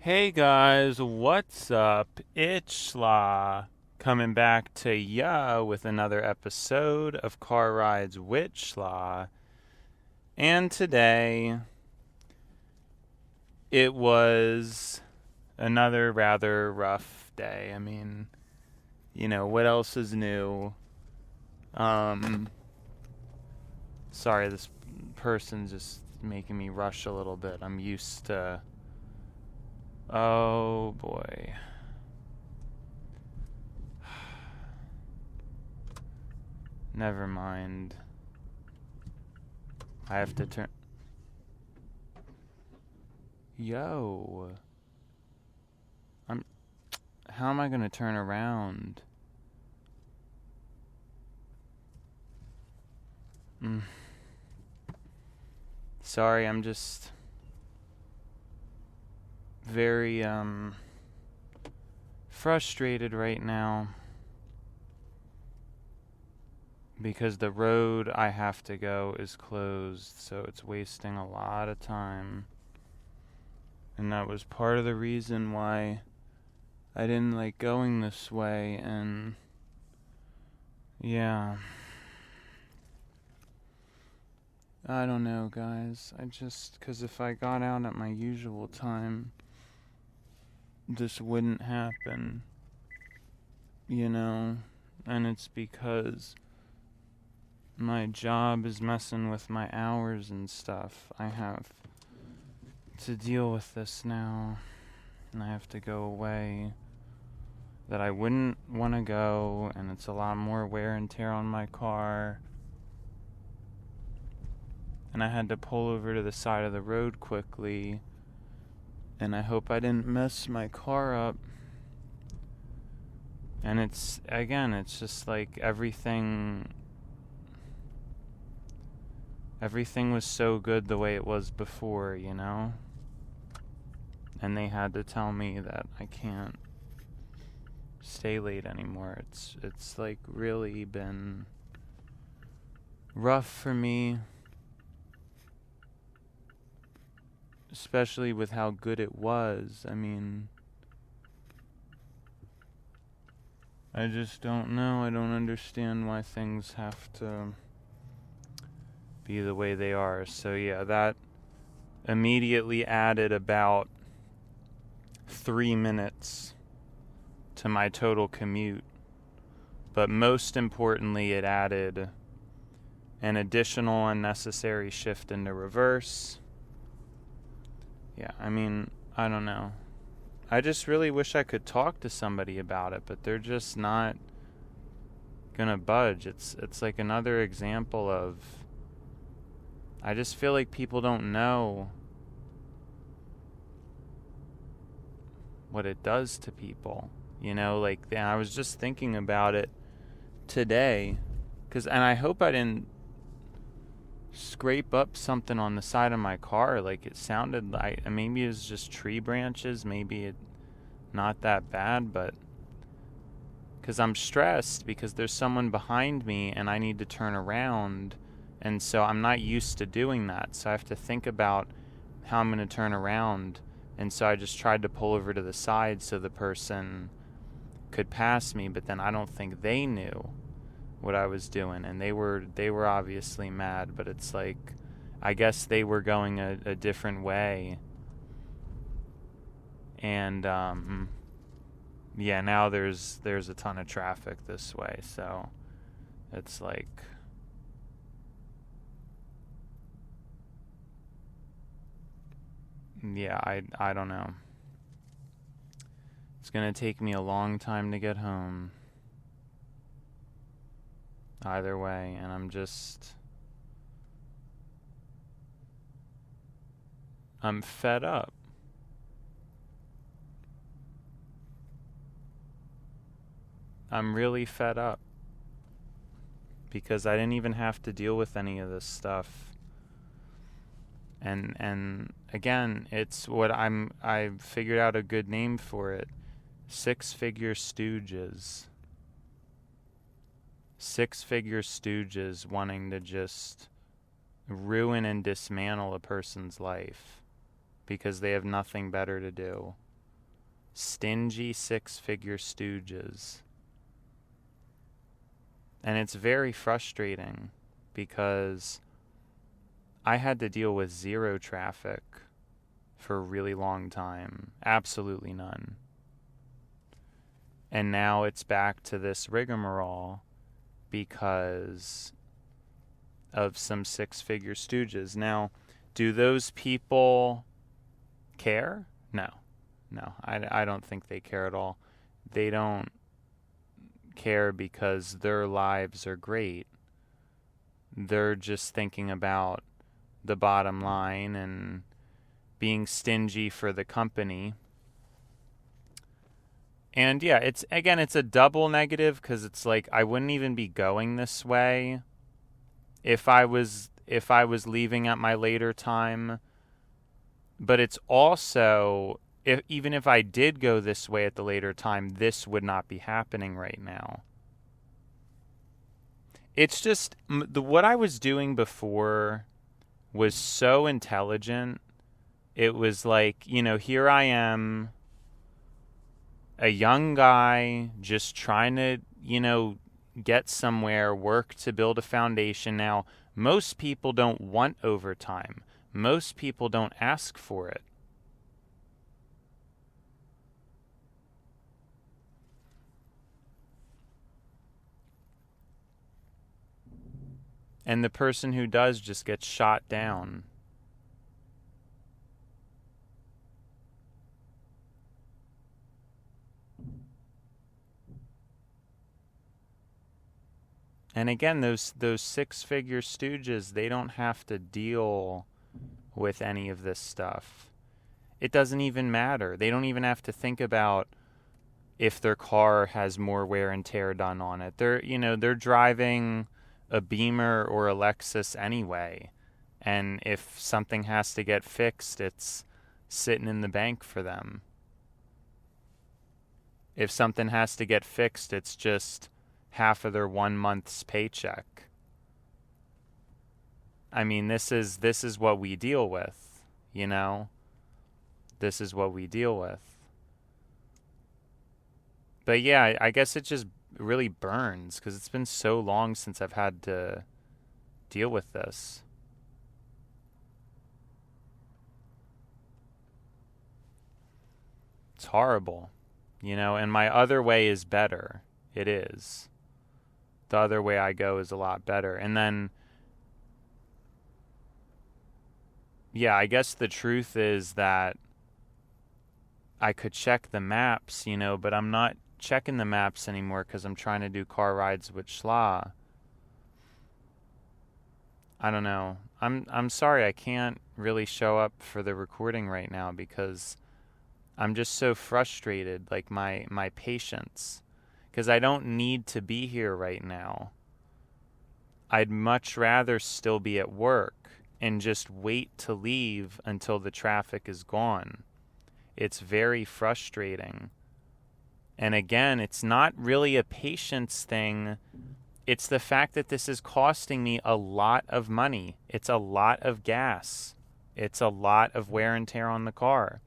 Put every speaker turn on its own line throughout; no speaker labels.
Hey guys, what's up? Itchla coming back to ya with another episode of Car Rides Witchla. And today it was another rather rough day. I mean, what else is new? Sorry, this person's just making me rush a little bit. I'm used to. Oh boy. Never mind. I have to turn. Yo. How am I gonna turn around? Sorry, I'm just very frustrated right now because the road I have to go is closed, so it's wasting a lot of time. And that was part of the reason why I didn't like going this way, and yeah. I don't know, guys. Because if I got out at my usual time, this wouldn't happen, and it's because my job is messing with my hours and stuff. I have to deal with this now, and I have to go away that I wouldn't want to go, and it's a lot more wear and tear on my car. And I had to pull over to the side of the road quickly, and I hope I didn't mess my car up. And it's just like everything was so good the way it was before, And they had to tell me that I can't stay late anymore. It's like really been rough for me, especially with how good it was. I mean, I just don't know. I don't understand why things have to be the way they are. So yeah, that immediately added about 3 minutes to my total commute. But most importantly, it added an additional unnecessary shift into reverse. Yeah, I mean, I don't know. I just really wish I could talk to somebody about it, but they're just not gonna budge. It's like another example of, I just feel like people don't know what it does to people. And I was just thinking about it today, and I hope I didn't scrape up something on the side of my car. Like, it sounded like maybe it was just tree branches, maybe it not that bad, but because I'm stressed because there's someone behind me and I need to turn around, and so I'm not used to doing that, so I have to think about how I'm going to turn around. And so I just tried to pull over to the side so the person could pass me, but then I don't think they knew what I was doing, and they were obviously mad. But it's like, I guess they were going a different way, and yeah, now there's a ton of traffic this way, so it's like, yeah, I don't know. It's gonna take me a long time to get home either way, and I'm fed up. I'm really fed up because I didn't even have to deal with any of this stuff. And again, it's what I figured out a good name for it. Six-Figure Stooges. Six-Figure Stooges wanting to just ruin and dismantle a person's life because they have nothing better to do. Stingy six-figure stooges. And it's very frustrating because I had to deal with zero traffic for a really long time. Absolutely none. And now it's back to this rigmarole because of some six-figure stooges. Now, do those people care? No. I don't think they care at all. They don't care because their lives are great. They're just thinking about the bottom line and being stingy for the company. And yeah, it's a double negative because it's like I wouldn't even be going this way if I was leaving at my later time. But it's also, even if I did go this way at the later time, this would not be happening right now. It's just what I was doing before was so intelligent. It was like, here I am, a young guy just trying to, get somewhere, work to build a foundation. Now, most people don't want overtime. Most people don't ask for it. And the person who does just gets shot down. And again, those six-figure stooges, they don't have to deal with any of this stuff. It doesn't even matter. They don't even have to think about if their car has more wear and tear done on it. They're driving a Beamer or a Lexus anyway. And if something has to get fixed, it's sitting in the bank for them. If something has to get fixed, it's just half of their 1 month's paycheck. I mean, this is what we deal with, This is what we deal with. But yeah, I guess it just really burns because it's been so long since I've had to deal with this. It's horrible, and my other way is better. It is. The other way I go is a lot better. And then, yeah, I guess the truth is that I could check the maps, but I'm not checking the maps anymore because I'm trying to do car rides with Schla. I don't know. I'm sorry I can't really show up for the recording right now because I'm just so frustrated, like my patience. Because I don't need to be here right now. I'd much rather still be at work and just wait to leave until the traffic is gone. It's very frustrating. And again, it's not really a patience thing. It's the fact that this is costing me a lot of money. It's a lot of gas. It's a lot of wear and tear on the car.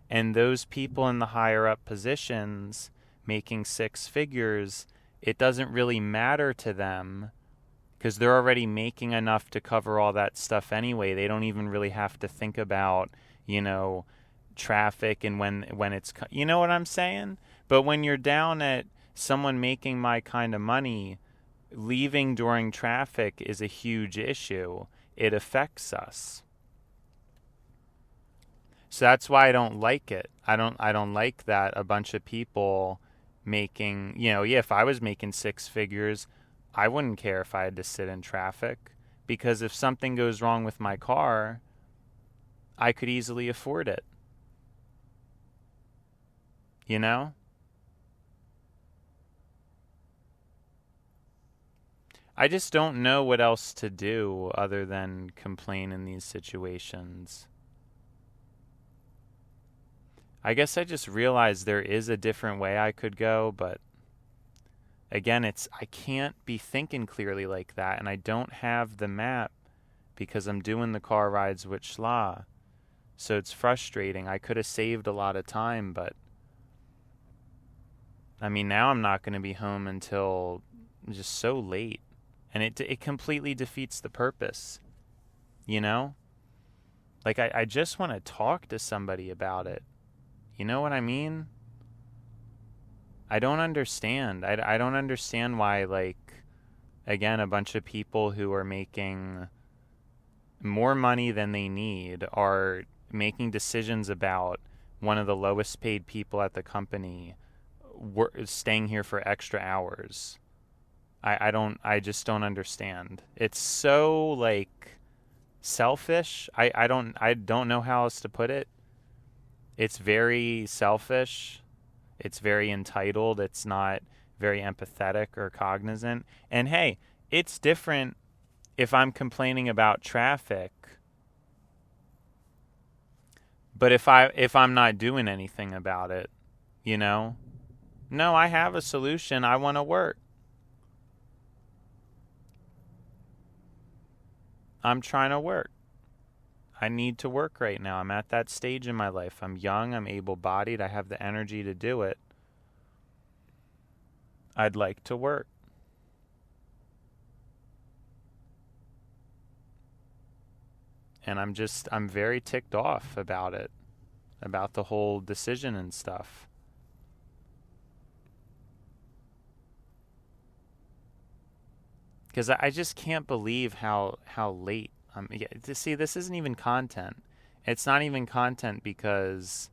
And those people in the higher up positions making six figures, it doesn't really matter to them because they're already making enough to cover all that stuff anyway. They don't even really have to think about, traffic and when it's, you know what I'm saying? But when you're down at someone making my kind of money, leaving during traffic is a huge issue. It affects us. So that's why I don't like it. I don't like that a bunch of people making, if I was making six figures, I wouldn't care if I had to sit in traffic because if something goes wrong with my car, I could easily afford it. I just don't know what else to do other than complain in these situations. I guess I just realized there is a different way I could go, but again, I can't be thinking clearly like that, and I don't have the map because I'm doing the car rides with Schla. So it's frustrating. I could have saved a lot of time, but I mean, now I'm not going to be home until just so late. And it completely defeats the purpose, you know? Like, I just want to talk to somebody about it. You know what I mean? I don't understand. I don't understand why, like, again, a bunch of people who are making more money than they need are making decisions about one of the lowest paid people at the company staying here for extra hours. I just don't understand. It's so, like, selfish. I don't know how else to put it. It's very selfish. It's very entitled. It's not very empathetic or cognizant. And hey, it's different if I'm complaining about traffic. But if I'm not doing anything about it, you know? No, I have a solution. I want to work. I'm trying to work. I need to work right now. I'm at that stage in my life. I'm young. I'm able-bodied. I have the energy to do it. I'd like to work. And I'm very ticked off about it, about the whole decision and stuff. Because I just can't believe how late. See, this isn't even content. It's not even content because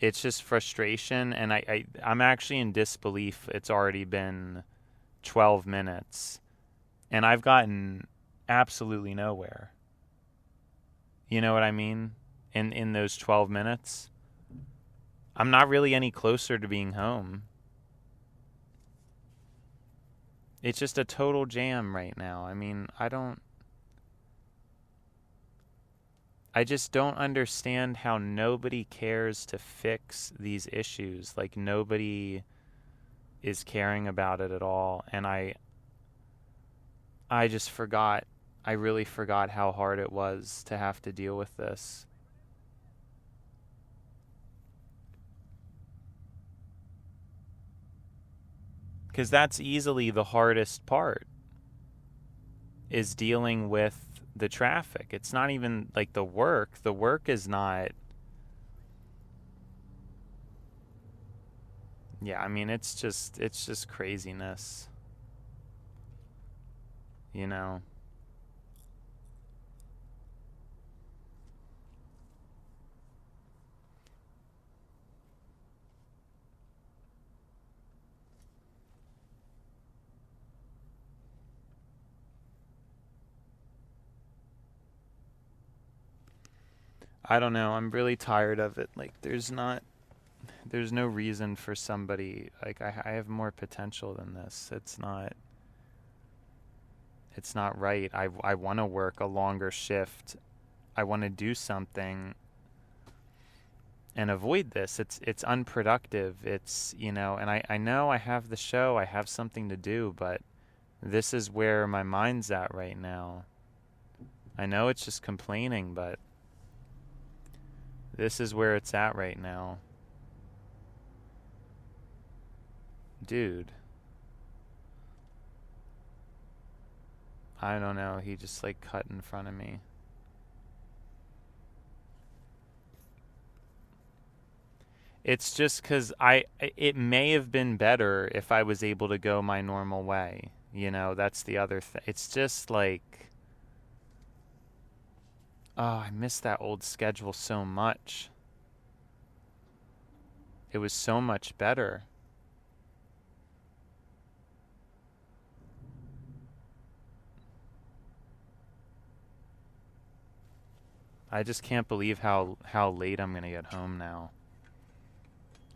it's just frustration, and I'm actually in disbelief. It's already been 12 minutes, and I've gotten absolutely nowhere. You know what I mean? In those 12 minutes, I'm not really any closer to being home. It's just a total jam right now. I mean, I just don't understand how nobody cares to fix these issues. Like, nobody is caring about it at all. And I just forgot. I really forgot how hard it was to have to deal with this. Because that's easily the hardest part, is dealing with the traffic. It's not even like the work. The work is not. Yeah, I mean, it's just craziness. You know? I don't know. I'm really tired of it. Like, there's no reason for somebody, like, I have more potential than this. It's not right. I want to work a longer shift. I want to do something and avoid this. It's unproductive. It's, and I know I have the show. I have something to do, but this is where my mind's at right now. I know it's just complaining, but this is where it's at right now. Dude. I don't know. He just, like, cut in front of me. It's just because it may have been better if I was able to go my normal way. That's the other thing. It's just like, oh, I miss that old schedule so much. It was so much better. I just can't believe how late I'm going to get home now.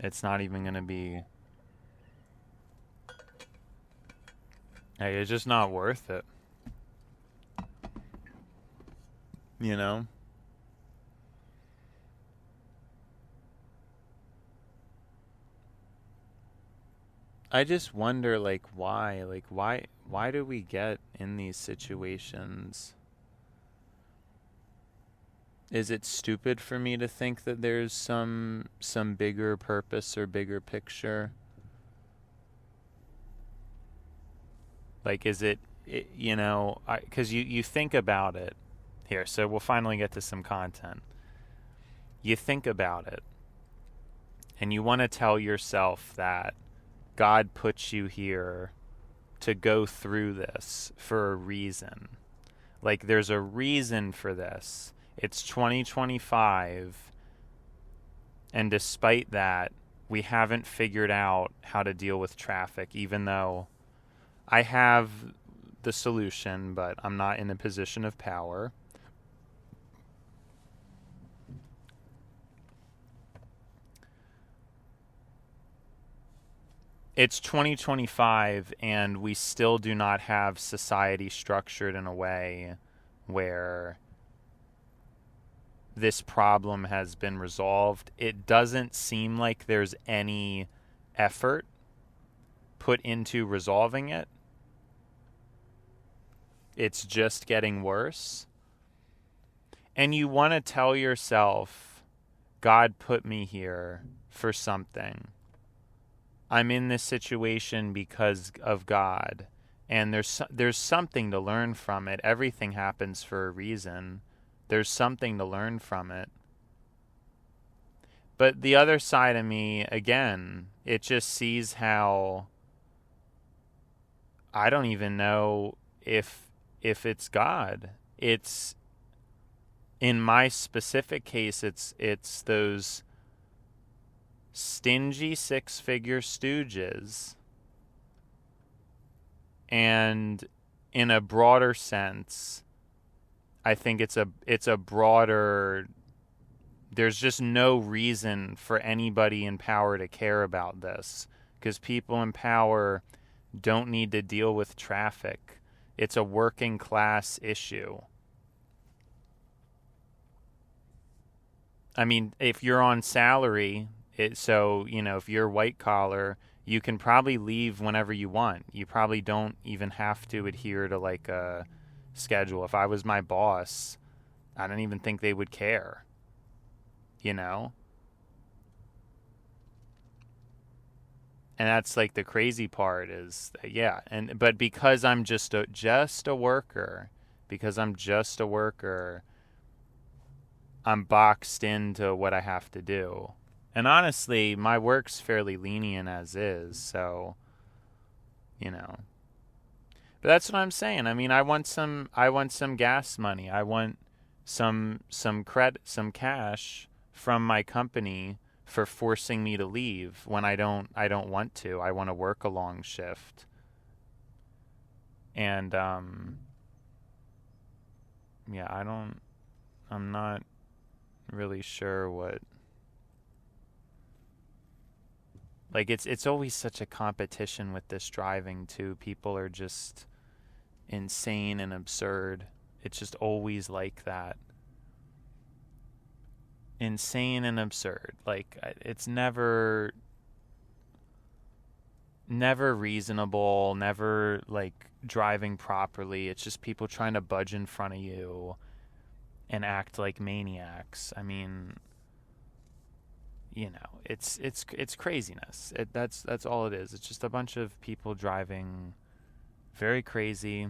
It's not even going to be... Hey, it's just not worth it. I just wonder, like, why? Like, why do we get in these situations? Is it stupid for me to think that there's some bigger purpose or bigger picture? Like, is it, you know, because you think about it here, so we'll finally get to some content. You think about it, and you want to tell yourself that God puts you here to go through this for a reason. Like, there's a reason for this. It's 2025, and despite that, we haven't figured out how to deal with traffic, even though I have the solution, but I'm not in a position of power. It's 2025, and we still do not have society structured in a way where this problem has been resolved. It doesn't seem like there's any effort put into resolving it. It's just getting worse. And you want to tell yourself, God put me here for something. I'm in this situation because of God, and there's something to learn from it. Everything happens for a reason. There's something to learn from it. But the other side of me, again, it just sees how I don't even know if it's God. It's, in my specific case, it's those stingy six-figure stooges, and in a broader sense, I think it's a broader, there's just no reason for anybody in power to care about this, because people in power don't need to deal with traffic. It's a working class issue. I mean, if you're on salary, so, you know, if you're white collar, you can probably leave whenever you want. You probably don't even have to adhere to like a schedule. If I was my boss, I don't even think they would care, you know? And that's like the crazy part is, yeah. But because I'm just a worker, I'm boxed into what I have to do. And honestly, my work's fairly lenient as is, so, you know. But that's what I'm saying. I mean, I want some gas money. I want some cash from my company for forcing me to leave when I don't want to. I want to work a long shift. And yeah, I'm not really sure what, like, it's always such a competition with this driving too. People are just insane and absurd. It's just always like that. Insane and absurd. Like, it's never reasonable, never like driving properly. It's just people trying to budge in front of you and act like maniacs. I mean, you know, it's craziness. That's all it is. It's just a bunch of people driving very crazy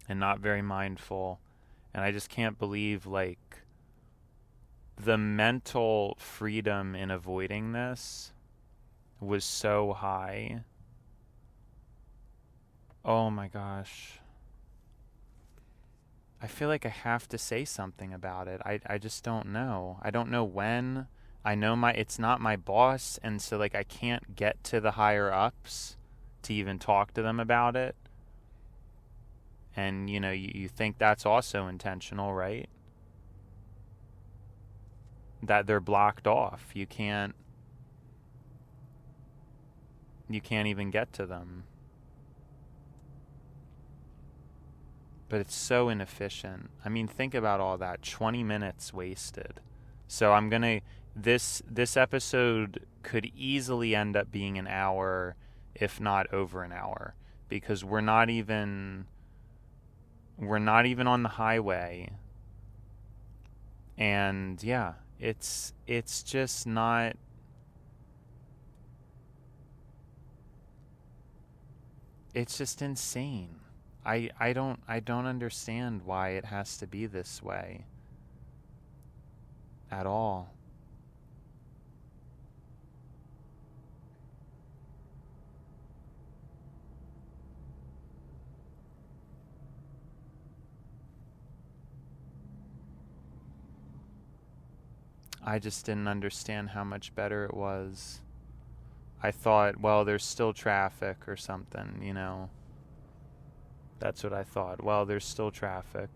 and not very mindful. And I just can't believe, like, the mental freedom in avoiding this was so high. Oh my gosh. I feel like I have to say something about it. I just don't know. I don't know when. I know it's not my boss, and so like I can't get to the higher ups to even talk to them about it. And you know, you think that's also intentional, right? That they're blocked off. You can't even get to them. But it's so inefficient. I mean, think about all that. 20 minutes wasted. So I'm going to, this episode could easily end up being an hour, if not over an hour, because we're not even on the highway. And yeah, it's just not, it's just insane. I don't understand why it has to be this way at all. I just didn't understand how much better it was. I thought, well, there's still traffic or something, you know. That's what I thought. Well, there's still traffic.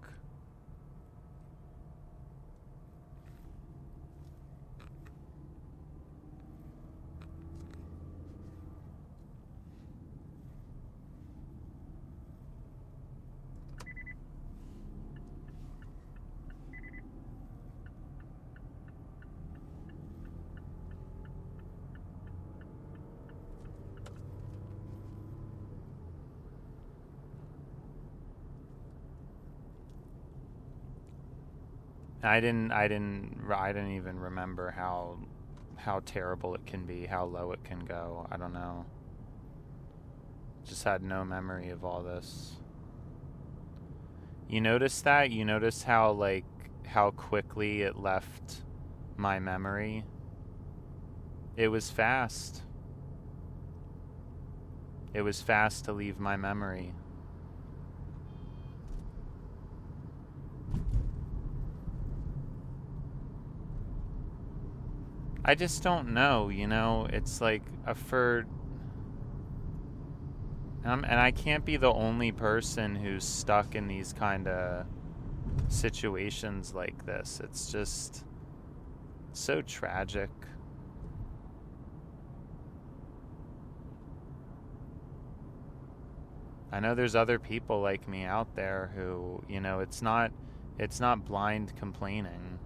I didn't even remember how terrible it can be, how low it can go. I don't know. Just had no memory of all this. You notice that? You notice how quickly it left my memory? It was fast. It was fast to leave my memory. I just don't know, you know, it's like and I can't be the only person who's stuck in these kind of situations like this. It's just so tragic. I know there's other people like me out there who, you know, it's not blind complaining.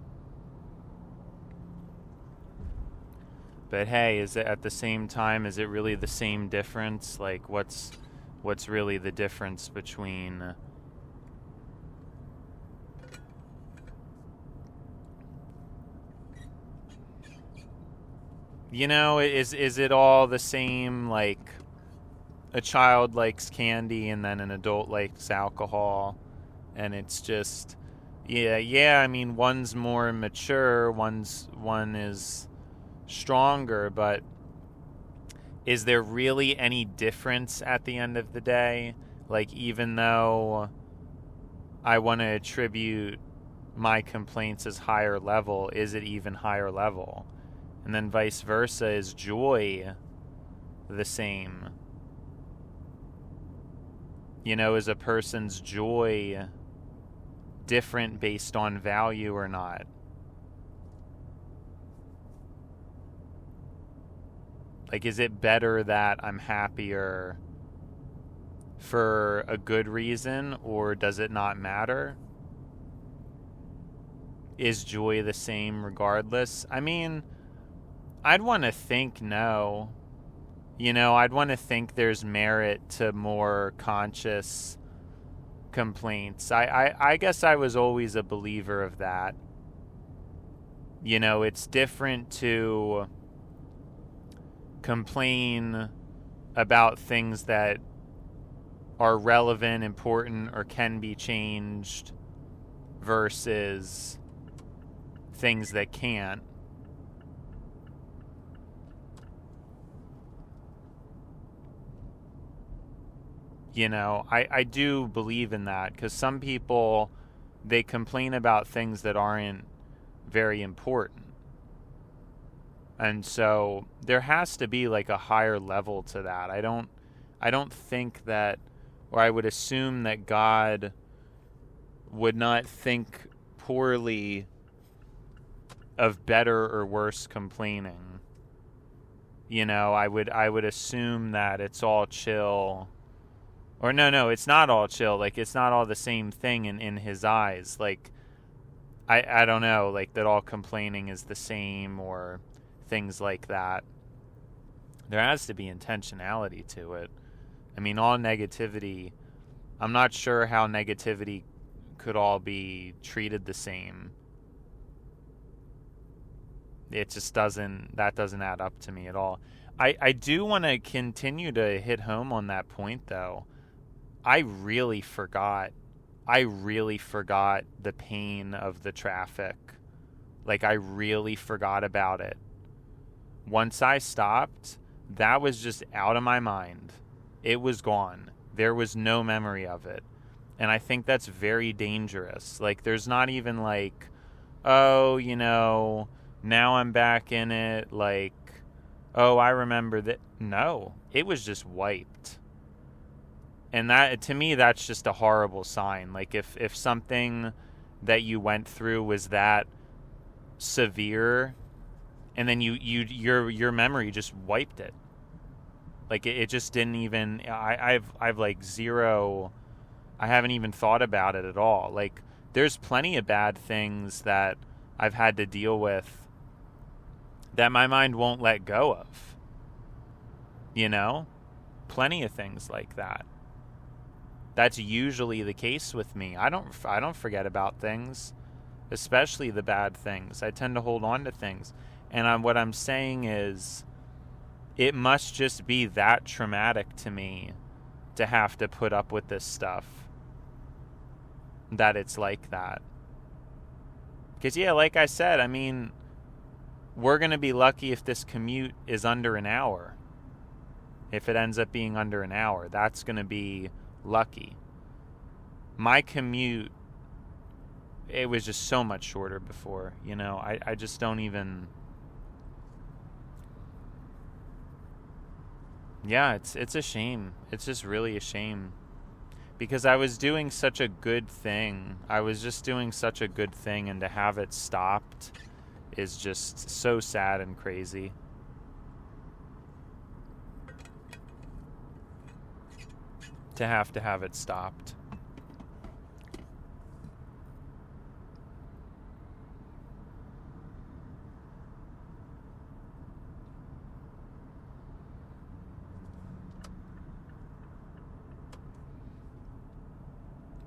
But hey, is it at the same time, is it really the same difference? Like what's really the difference between you know, is it all the same? Like a child likes candy and then an adult likes alcohol, and it's just yeah, I mean one's more mature, one is stronger, but is there really any difference at the end of the day? Like, even though I want to attribute my complaints as higher level, is it even higher level? And then vice versa, is joy the same? You know, is a person's joy different based on value or not? Like, is it better that I'm happier for a good reason, or does it not matter? Is joy the same regardless? I mean, I'd want to think no. You know, I'd want to think there's merit to more conscious complaints. I guess I was always a believer of that. You know, it's different to complain about things that are relevant, important, or can be changed versus things that can't. You know, I do believe in that, because some people, they complain about things that aren't very important. And so there has to be like a higher level to that. I don't think that, or I would assume that God would not think poorly of better or worse complaining. You know, I would assume that it's all chill. Or no, it's not all chill. Like, it's not all the same thing in his eyes. Like, I don't know, like that all complaining is the same, or things like that. There has to be intentionality to it. I mean, all negativity, I'm not sure how negativity could all be treated the same. It just doesn't add up to me at all. I do want to continue to hit home on that point, though. I really forgot. I really forgot the pain of the traffic. Like, I really forgot about it. Once I stopped, that was just out of my mind. It was gone. There was no memory of it. And I think that's very dangerous. Like, there's not even like, oh, now I'm back in it. Like, oh, I remember that. No, it was just wiped. And that, to me, that's just a horrible sign. Like, if something that you went through was that severe, and then your memory just wiped it. Like, it just didn't even. I've like zero. I haven't even thought about it at all. Like, there's plenty of bad things that I've had to deal with that my mind won't let go of. Plenty of things like that. That's usually the case with me. I don't forget about things, especially the bad things. I tend to hold on to things. And what I'm saying is, it must just be that traumatic to me to have to put up with this stuff, that it's like that. Because, yeah, like I said, I mean, we're going to be lucky if this commute is under an hour. If it ends up being under an hour, that's going to be lucky. My commute, it was just so much shorter before. I just don't even. Yeah, it's a shame. It's just really a shame. Because I was doing such a good thing. I was just doing such a good thing, and to have it stopped is just so sad and crazy. To have it stopped.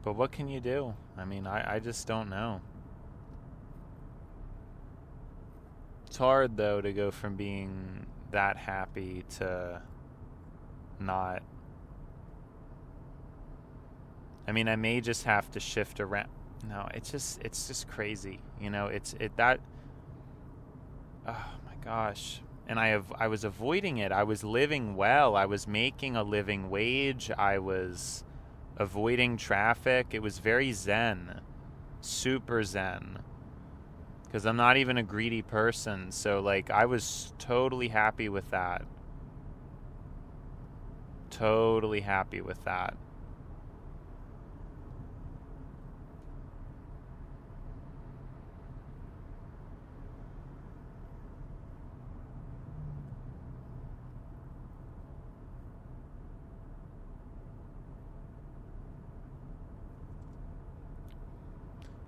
But what can you do? I mean, I just don't know. It's hard, though, to go from being that happy to not. I mean, I may just have to shift around. No, it's just crazy. That. Oh my gosh. And I was avoiding it. I was living well. I was making a living wage. I was avoiding traffic. It was very zen. Super zen. Because I'm not even a greedy person. So, like, I was totally happy with that. Totally happy with that.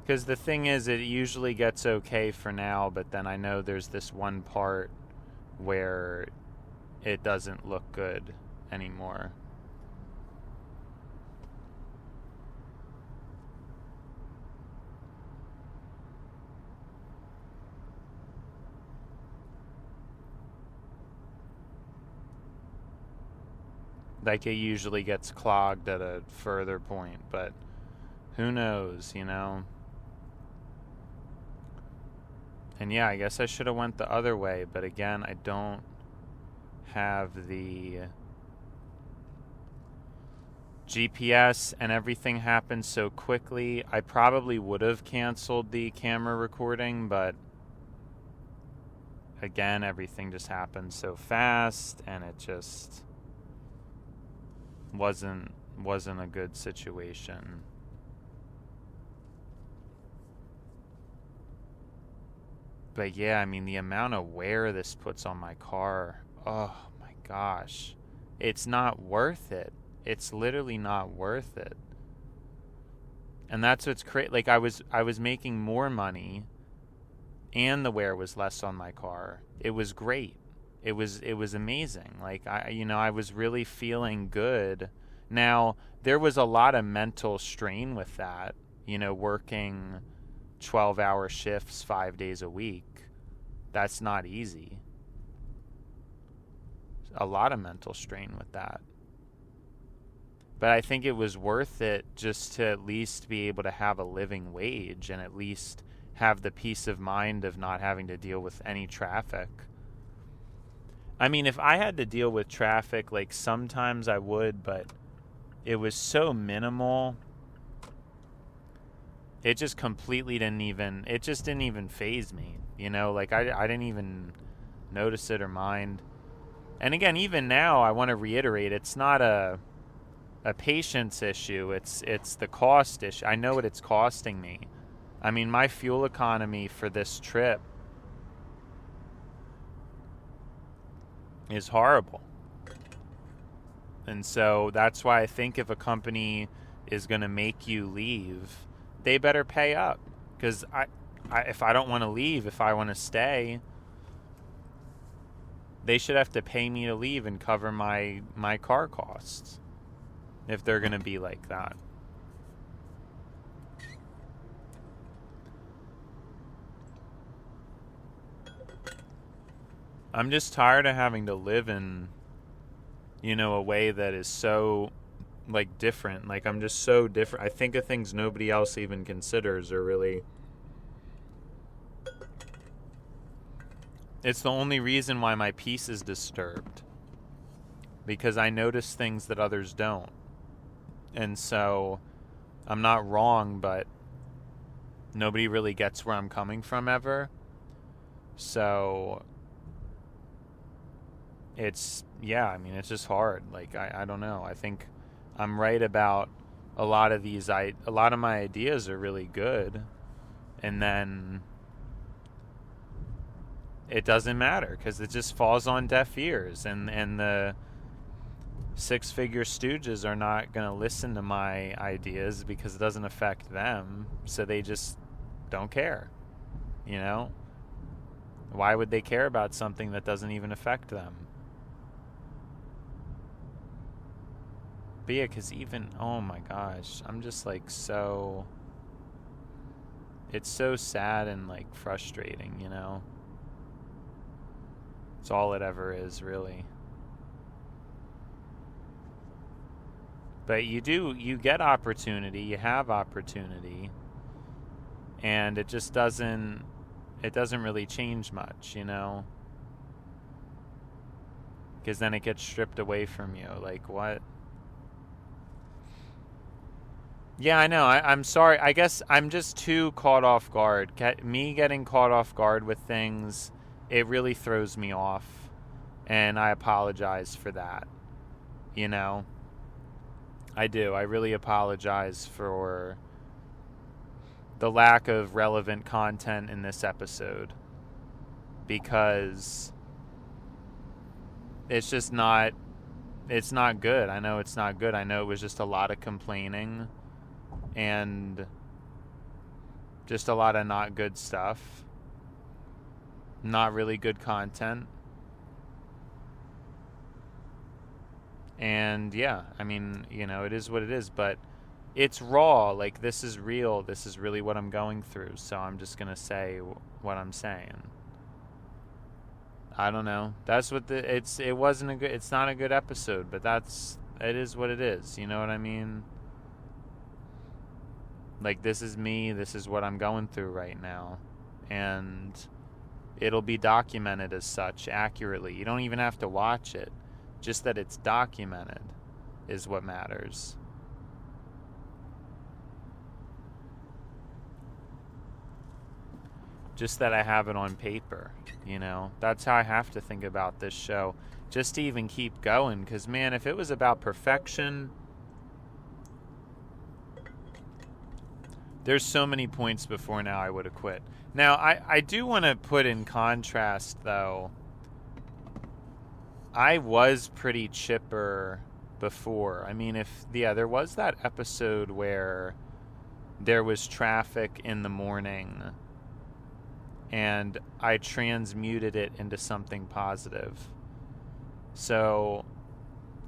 Because the thing is, it usually gets okay for now, but then I know there's this one part where it doesn't look good anymore. Like, it usually gets clogged at a further point, but who knows, And yeah, I guess I should have went the other way, but again, I don't have the GPS, and everything happened so quickly. I probably would have canceled the camera recording, but again, everything just happened so fast, and it just wasn't a good situation. But yeah, I mean, the amount of wear this puts on my car, oh my gosh. It's not worth it. It's literally not worth it. And that's what's crazy. Like, I was making more money, and the wear was less on my car. It was great. It was amazing. Like, I was really feeling good. Now, there was a lot of mental strain with that, working 12-hour shifts 5 days a week. That's not easy. a lot of mental strain with that. But I think it was worth it just to at least be able to have a living wage and at least have the peace of mind of not having to deal with any traffic. I mean, if I had to deal with traffic, like sometimes I would, but it was so minimal. It just completely didn't even faze me, you know, like I didn't even notice it or mind. And again, even now, I want to reiterate, it's not a patience issue. It's the cost issue. I know what it's costing me. I mean, my fuel economy for this trip is horrible. And so that's why I think if a company is going to make you leave, they better pay up. Because if I don't want to leave, if I want to stay, they should have to pay me to leave and cover my car costs. If they're going to be like that. I'm just tired of having to live in, you know, a way that is so, like, different. Like, I'm just so different. I think of things nobody else even considers or really. It's the only reason why my peace is disturbed. Because I notice things that others don't. And so, I'm not wrong, but nobody really gets where I'm coming from ever. So, it's just hard. Like, I don't know. I think I'm right about a lot of these. A lot of my ideas are really good. And then it doesn't matter because it just falls on deaf ears. And the Six-Figure Stooges are not going to listen to my ideas because it doesn't affect them. So they just don't care. You know? Why would they care about something that doesn't even affect them? But yeah, because even, oh my gosh, I'm just like so, it's so sad and like frustrating, you know? It's all it ever is, really. But you get opportunity, you have opportunity, and it just doesn't really change much, you know? Because then it gets stripped away from you. Like, what? Yeah, I know. I'm sorry. I guess I'm just too caught off guard. Me getting caught off guard with things, it really throws me off. And I apologize for that. You know? I do. I really apologize for the lack of relevant content in this episode. Because it's just not, it's not good. I know it's not good. I know it was just a lot of complaining. And just a lot of not good stuff. Not really good content. And yeah, I mean, you know, it is what it is, but it's raw. Like, this is real. This is really what I'm going through. So I'm just going to say what I'm saying. I don't know. That's what it's not a good episode, but it is what it is. You know what I mean? Like, this is me, this is what I'm going through right now. And it'll be documented as such accurately. You don't even have to watch it. Just that it's documented is what matters. Just that I have it on paper, you know? That's how I have to think about this show. Just to even keep going. Because, man, if it was about perfection, there's so many points before now I would have quit. Now, I do want to put in contrast, though. I was pretty chipper before. I mean, there was that episode where there was traffic in the morning and I transmuted it into something positive. So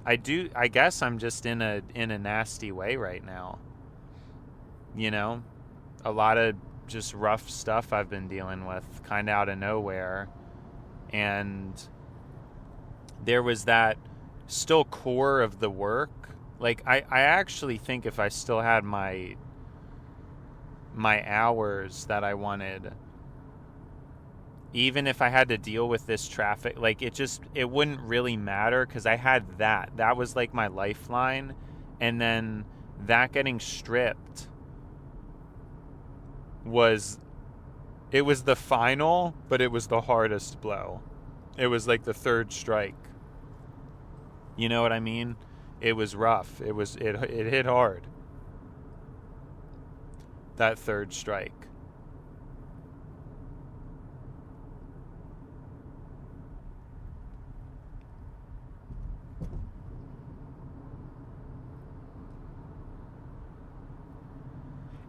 I guess I'm just in a nasty way right now. You know, a lot of just rough stuff I've been dealing with kind of out of nowhere. And there was that still core of the work. Like, I actually think if I still had my hours that I wanted, even if I had to deal with this traffic, like, it wouldn't really matter, because I had that was like my lifeline. And then that getting stripped was the final, but it was the hardest blow. It was like the third strike. You know what I mean? It was rough. It hit hard. That third strike.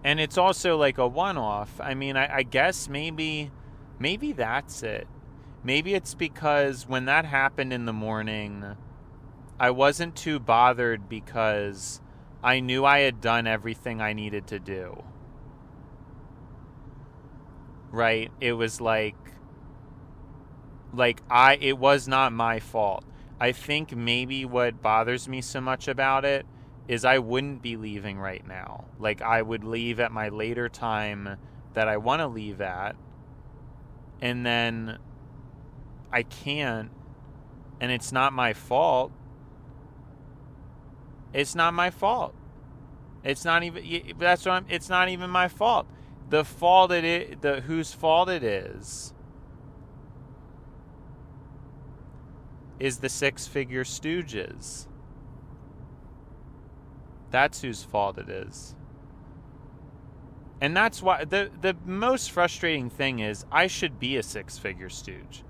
And it's also like a one-off. I mean, I guess maybe that's it. Maybe it's because when that happened in the morning, I wasn't too bothered because I knew I had done everything I needed to do. Right? It was it was not my fault. I think maybe what bothers me so much about it is I wouldn't be leaving right now. Like, I would leave at my later time that I want to leave at, and then I can't, and it's not my fault. It's not my fault. It's not even, it's not even my fault. The fault whose fault it is the Six-Figure Stooges. That's whose fault it is. And that's why the most frustrating thing is I should be a six-figure stooge.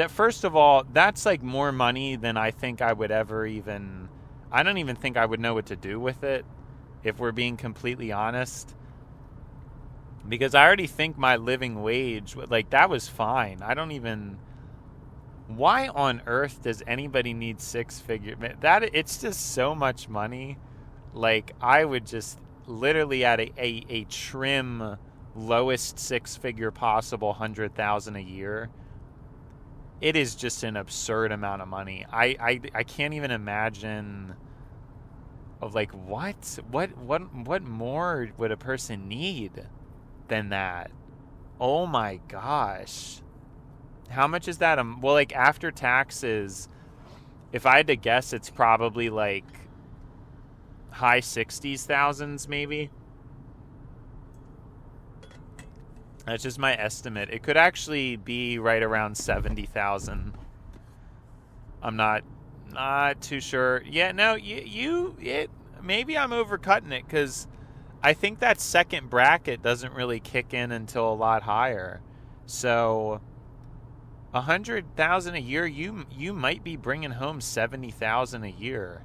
First of all, that's like more money than I think I would ever even... I don't even think I would know what to do with it, if we're being completely honest. Because I already think my living wage, like, that was fine. I don't even... Why on earth does anybody need six-figure? It's just so much money. Like, I would just literally at a trim lowest six-figure possible, 100,000 a year. It is just an absurd amount of money. I can't even imagine of like what more would a person need than that? Oh my gosh. How much is that? Well, like, after taxes, if I had to guess, it's probably like high 60s thousands, maybe. That's just my estimate. It could actually be right around 70,000. I'm not too sure. Yeah, no, maybe I'm overcutting it, because I think that second bracket doesn't really kick in until a lot higher. So 100,000 a year, you might be bringing home 70,000 a year.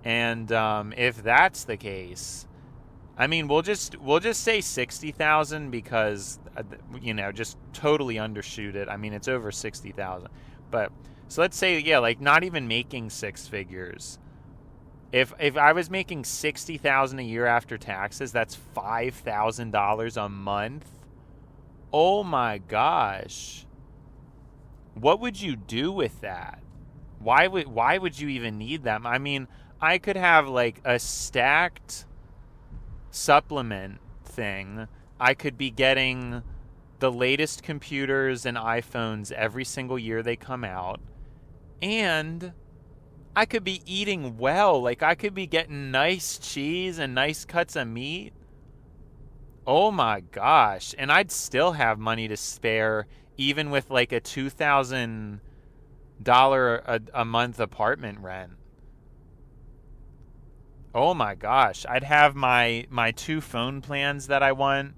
And if that's the case, I mean, we'll just say 60,000, because just totally undershoot it. I mean, it's over 60,000. But so let's say, yeah, like, not even making six figures. If I was making 60,000 a year after taxes, that's $5,000 a month. Oh my gosh. What would you do with that? Why would you even need that? I mean, I could have like a stacked supplement thing. I could be getting the latest computers and iPhones every single year they come out. And I could be eating well. Like, I could be getting nice cheese and nice cuts of meat. Oh my gosh. And I'd still have money to spare, even with like a $2,000 a month apartment rent. Oh my gosh. I'd have my two phone plans that I want,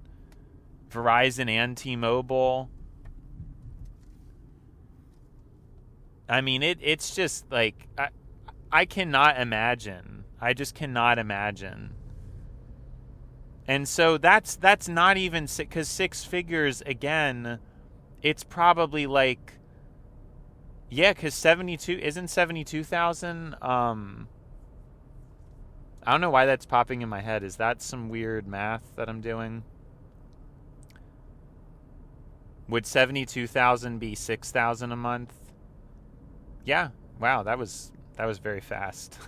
Verizon and T-Mobile. I mean, it's just like, I cannot imagine. I just cannot imagine. And so that's not even, because six figures, again, it's probably like, yeah, because 72,000? I don't know why that's popping in my head. Is that some weird math that I'm doing? Would 72,000 be 6,000 a month? Yeah. Wow, that was very fast.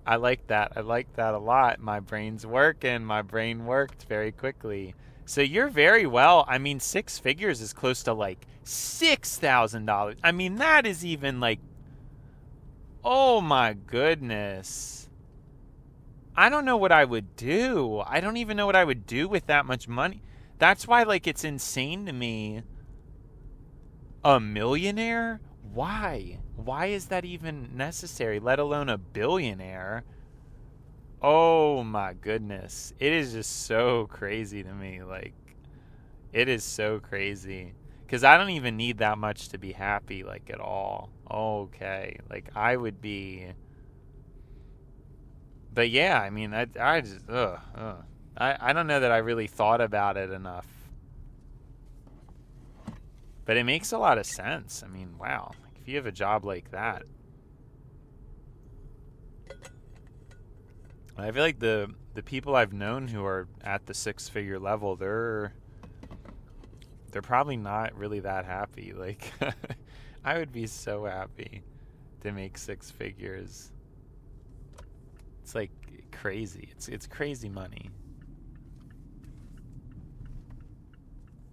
I like that. I like that a lot. My brain's working. My brain worked very quickly. So you're very well. I mean, 6 figures is close to like $6,000. I mean, that is even like, oh my goodness. I don't know what I would do. I don't even know what I would do with that much money. That's why, like, it's insane to me. A millionaire? Why? Why is that even necessary, let alone a billionaire? Oh my goodness. It is just so crazy to me. Like, it is so crazy. Because I don't even need that much to be happy, like, at all. Okay. Like, I would be. But yeah, I mean, I just. I don't know that I really thought about it enough. But it makes a lot of sense. I mean, wow. If you have a job like that. I feel like the people I've known who are at the 6-figure level, they're probably not really that happy. Like, I would be so happy to make 6 figures. It's like crazy. It's crazy money.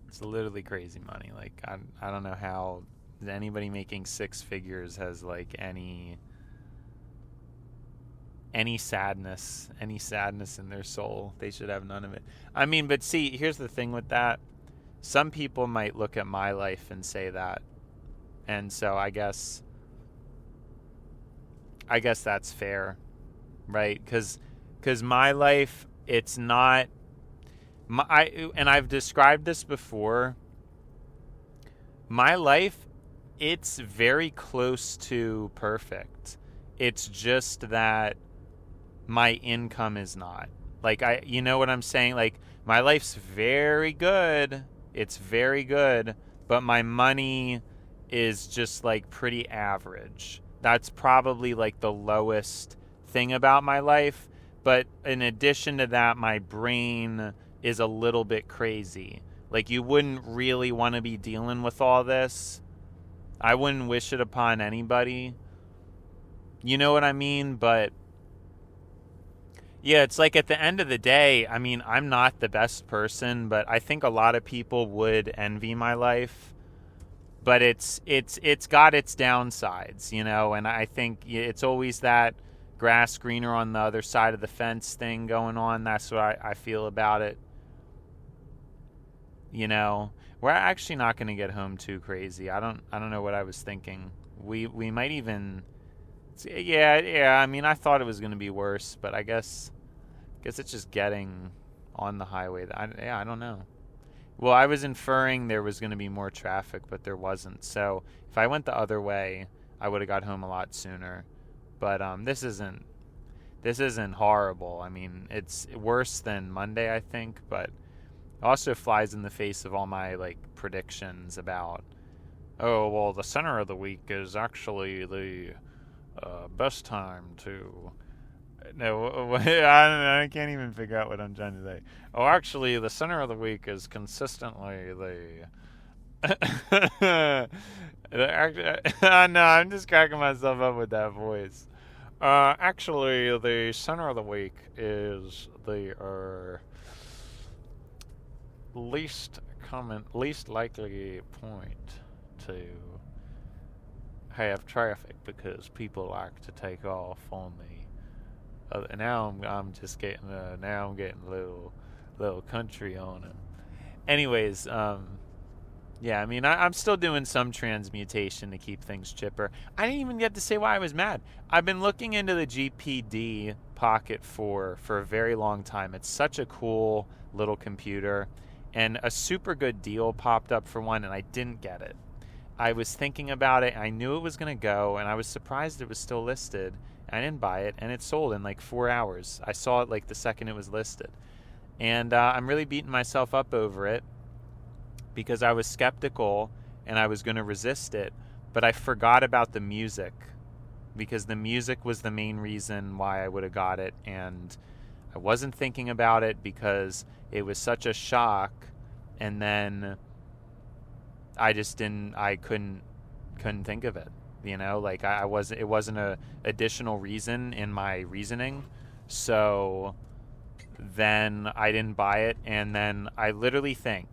It's literally crazy money. Like, I don't know how anybody making 6 figures has like any sadness in their soul. They should have none of it. I mean, but see, here's the thing with that. Some people might look at my life and say that. And so I guess that's fair, right? Cuz my life, it's not and I've described this before. My life, it's very close to perfect. It's just that my income is not. Like, you know what I'm saying? Like, my life's very good. It's very good, but my money is just like pretty average. That's probably like the lowest thing about my life. But in addition to that, my brain is a little bit crazy. Like, you wouldn't really want to be dealing with all this. I wouldn't wish it upon anybody. You know what I mean? But yeah, it's like at the end of the day, I mean, I'm not the best person, but I think a lot of people would envy my life. But it's got its downsides, you know, and I think it's always that grass greener on the other side of the fence thing going on. That's what I feel about it. You know, we're actually not going to get home too crazy. I don't know what I was thinking. We might even, yeah. I mean, I thought it was going to be worse, but I guess it's just getting on the highway. I don't know. Well, I was inferring there was going to be more traffic, but there wasn't. So if I went the other way, I would have got home a lot sooner. But this isn't horrible. I mean, it's worse than Monday, I think, but it also flies in the face of all my like predictions about, oh, well, the center of the week is actually the best time to. No, I can't even figure out what I'm trying to say. Oh, actually, the center of the week is consistently the. No, I'm just cracking myself up with that voice. Actually, the center of the week is the least likely point to have traffic because people like to take off on the. Now I'm just getting a little country on him. Anyways, yeah, I mean, I'm still doing some transmutation to keep things chipper. I didn't even get to say why I was mad. I've been looking into the GPD Pocket for a very long time. It's such a cool little computer, and a super good deal popped up for one, and I didn't get it. I was thinking about it, I knew it was going to go, and I was surprised it was still listed. I didn't buy it, and it sold in like 4 hours. I saw it like the second it was listed. And I'm really beating myself up over it because I was skeptical and I was going to resist it, but I forgot about the music because the music was the main reason why I would have got it, and I wasn't thinking about it because it was such a shock, and then I couldn't think of it you know, like it wasn't a additional reason in my reasoning. So then I didn't buy it, and then I literally think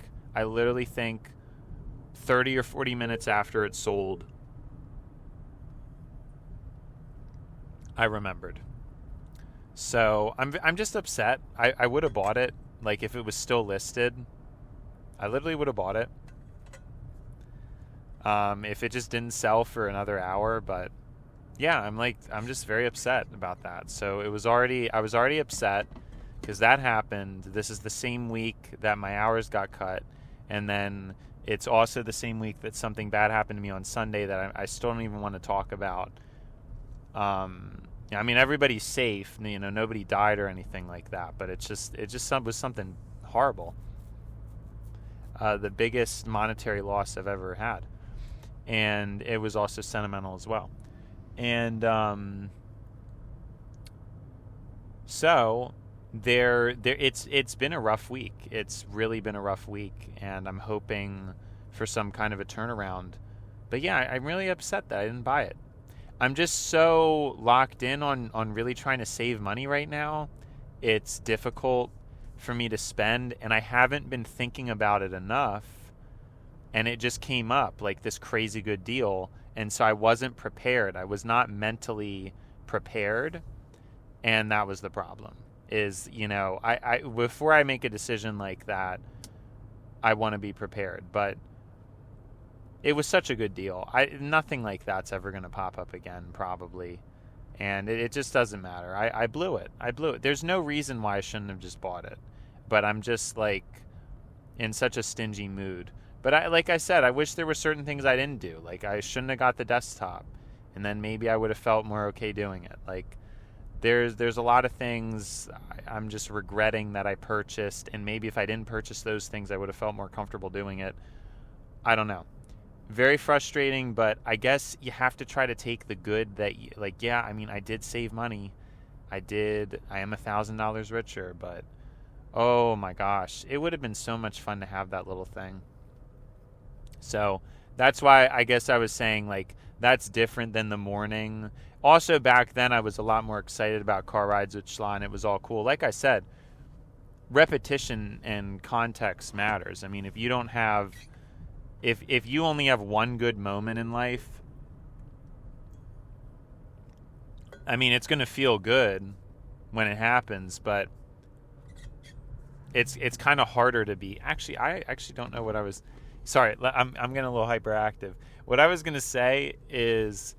30 or 40 minutes after it sold, I remembered. So I'm just upset. I would have bought it, like if it was still listed. I literally would have bought it. If it just didn't sell for another hour, but yeah, I'm just very upset about that. So I was already upset because that happened. This is the same week that my hours got cut, and then it's also the same week that something bad happened to me on Sunday that I still don't even want to talk about. I mean, everybody's safe, you know, nobody died or anything like that, but it just was something horrible. The biggest monetary loss I've ever had, and it was also sentimental as well. And so it's been a rough week. It's really been a rough week, and I'm hoping for some kind of a turnaround. But yeah, I'm really upset that I didn't buy it. I'm just so locked in on really trying to save money right now. It's difficult for me to spend, and I haven't been thinking about it enough, and it just came up like this crazy good deal, and so I wasn't prepared. I was not mentally prepared, and that was the problem. Is, you know, I before I make a decision like that, I want to be prepared, but it was such a good deal. Nothing like that's ever going to pop up again, probably. And it just doesn't matter. I blew it. There's no reason why I shouldn't have just bought it. But I'm just, like, in such a stingy mood. But like I said, I wish there were certain things I didn't do. Like, I shouldn't have got the desktop. And then maybe I would have felt more okay doing it. Like, there's a lot of things I'm just regretting that I purchased. And maybe if I didn't purchase those things, I would have felt more comfortable doing it. I don't know. Very frustrating, but I guess you have to try to take the good that you, like, yeah, I mean, I did save money. I am $1,000 richer, but oh my gosh, it would have been so much fun to have that little thing. So that's why I guess I was saying, like, that's different than the morning. Also, back then I was a lot more excited about car rides with Schla, and it was all cool. Like I said, repetition and context matters. I mean, if you don't have If you only have one good moment in life, I mean, it's going to feel good when it happens, but it's kind of harder to be. Actually, I actually don't know what I was. Sorry, I'm getting a little hyperactive. What I was going to say is,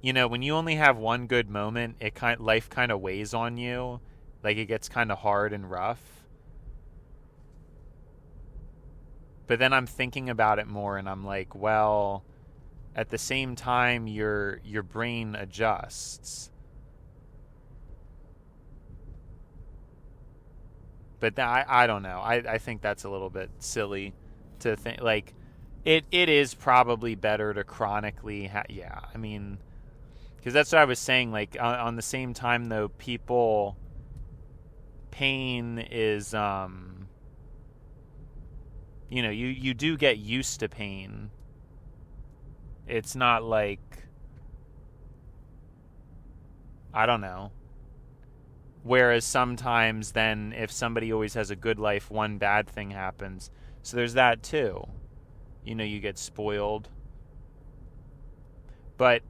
you know, when you only have one good moment, life kind of weighs on you, like it gets kind of hard and rough. But then I'm thinking about it more, and I'm like, well, at the same time, your brain adjusts. But I don't know. I think that's a little bit silly to think. Like, it is probably better to chronically, yeah. I mean, because that's what I was saying. Like, on the same time, though, pain is, you know, you do get used to pain. It's not like, I don't know. Whereas sometimes then if somebody always has a good life, one bad thing happens. So there's that too. You know, you get spoiled. But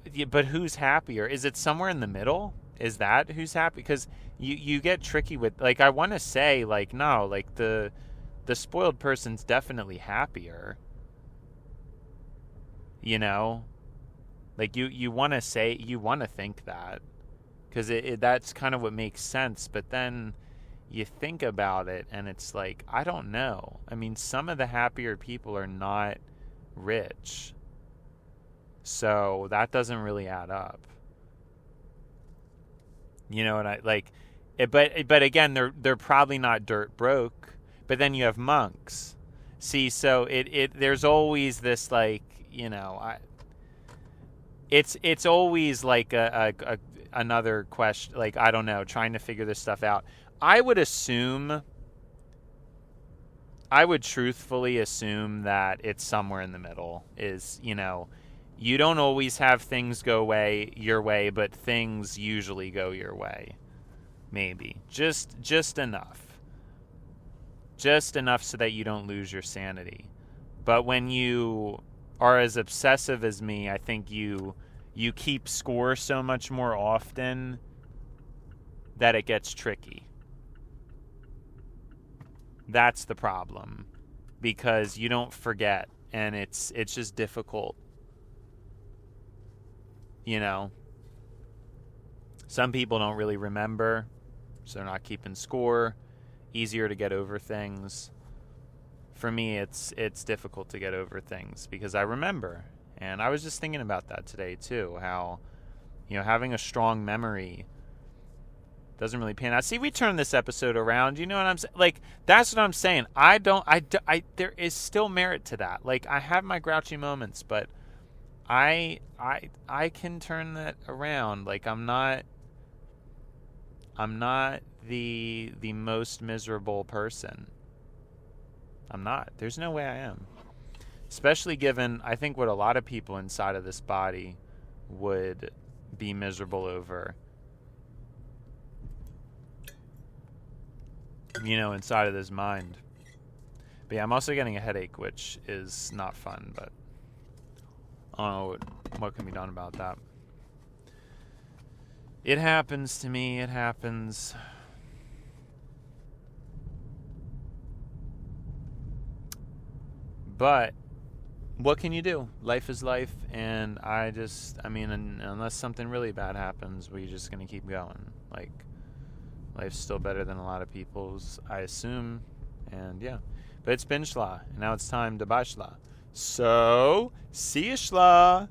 who's happier? Is it somewhere in the middle? Is that who's happy? Because you get tricky with, like, I want to say, like, no, like the spoiled person's definitely happier. You know? Like, you want to think that. Because that's kind of what makes sense. But then you think about it, and it's like, I don't know. I mean, some of the happier people are not rich. So that doesn't really add up. You know, and I like it, but again, they're probably not dirt broke. But then you have monks. See, so there's always this, like, you know, it's always like another question, like, I don't know, trying to figure this stuff out. I would truthfully assume that it's somewhere in the middle. Is, you know, You don't always have things go your way, but things usually go your way. Maybe. Just enough. Just enough so that you don't lose your sanity. But when you are as obsessive as me, I think you keep score so much more often that it gets tricky. That's the problem. Because you don't forget, and it's just difficult. You know, some people don't really remember, so they're not keeping score. Easier to get over things. For me, it's difficult to get over things because I remember. And I was just thinking about that today too, how, having a strong memory doesn't really pan out. See, we turned this episode around. You know what I'm saying? Like, that's what I'm saying. There is still merit to that. Like, I have my grouchy moments, but I can turn that around. Like, I'm not the most miserable person. I'm not. There's no way I am. Especially given, I think, what a lot of people inside of this body would be miserable over. Inside of this mind. But yeah, I'm also getting a headache, which is not fun, but I don't know what can be done about that. It happens to me. It happens. But what can you do? Life is life, and unless something really bad happens, we're just going to keep going. Like, life's still better than a lot of people's, I assume, and yeah. But it's been schla, and now it's time to buy schla. So, see you schla!